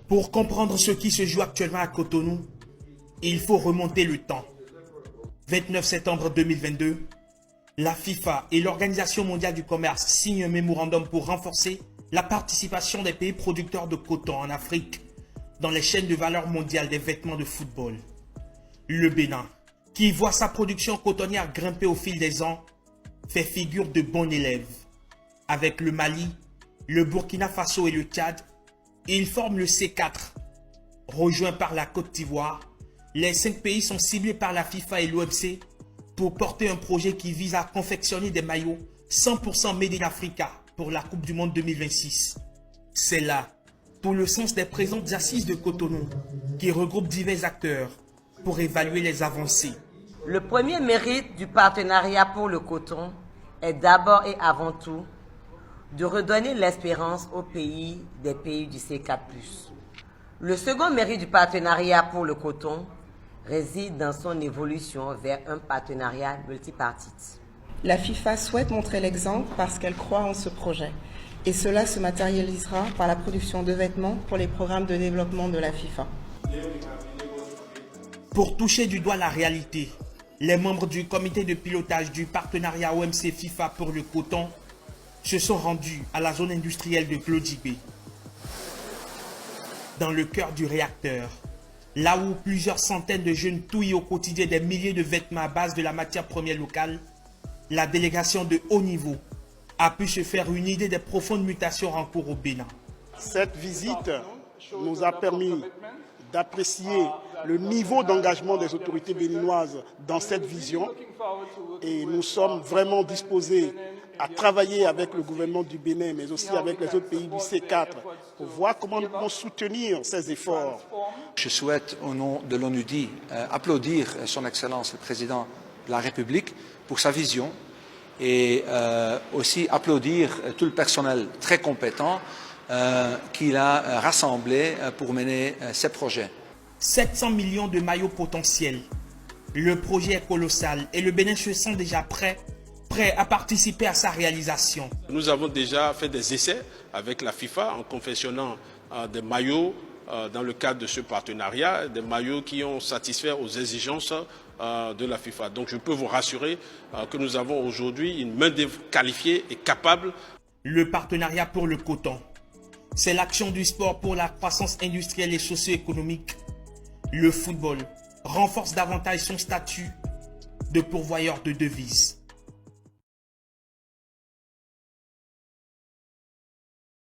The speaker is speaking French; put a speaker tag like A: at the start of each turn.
A: Pour comprendre ce qui se joue actuellement à Cotonou, il faut remonter le temps. 29 septembre 2022, la FIFA et l'Organisation mondiale du commerce signent un mémorandum pour renforcer la participation des pays producteurs de coton en Afrique dans les chaînes de valeur mondiale des vêtements de football. Le Bénin, qui voit sa production cotonnière grimper au fil des ans, fait figure de bon élève. Avec le Mali, le Burkina Faso et le Tchad, ils forment le C4. Rejoints par la Côte d'Ivoire, les 5 pays sont ciblés par la FIFA et l'OMC pour porter un projet qui vise à confectionner des maillots 100% Made in Africa pour la Coupe du Monde 2026. C'est là, tout le sens des présentes assises de Cotonou, qui regroupent divers acteurs pour évaluer les avancées.
B: Le premier mérite du partenariat pour le coton est d'abord et avant tout de redonner l'espérance aux pays des pays du C4+. Le second mérite du partenariat pour le coton réside dans son évolution vers un partenariat multipartite.
C: La FIFA souhaite montrer l'exemple parce qu'elle croit en ce projet. Et cela se matérialisera par la production de vêtements pour les programmes de développement de la FIFA.
A: Pour toucher du doigt la réalité, les membres du comité de pilotage du partenariat OMC-FIFA pour le coton se sont rendus à la zone industrielle de Glodjibé, dans le cœur du réacteur, là où plusieurs centaines de jeunes touillent au quotidien des milliers de vêtements à base de la matière première locale. La délégation de haut niveau a pu se faire une idée des profondes mutations en cours au Bénin.
D: Cette visite nous a permis d'apprécier le niveau d'engagement des autorités béninoises dans cette vision et nous sommes vraiment disposés à travailler avec le gouvernement du Bénin mais aussi avec les autres pays du C4 pour voir comment nous pouvons soutenir ces efforts.
E: Je souhaite au nom de l'ONUDI applaudir son Excellence le Président de la République pour sa vision et aussi applaudir tout le personnel très compétent qu'il a rassemblé pour mener ces projets.
A: 700 millions de maillots potentiels. Le projet est colossal et le Bénin se sent déjà prêt à participer à sa réalisation.
F: Nous avons déjà fait des essais avec la FIFA en confectionnant des maillots dans le cadre de ce partenariat, des maillots qui ont satisfait aux exigences de la FIFA. Donc je peux vous rassurer que nous avons aujourd'hui une main-d'œuvre qualifiée et capable.
A: Le partenariat pour le coton, c'est l'action du sport pour la croissance industrielle et socio-économique. Le football renforce davantage son statut de pourvoyeur de devises.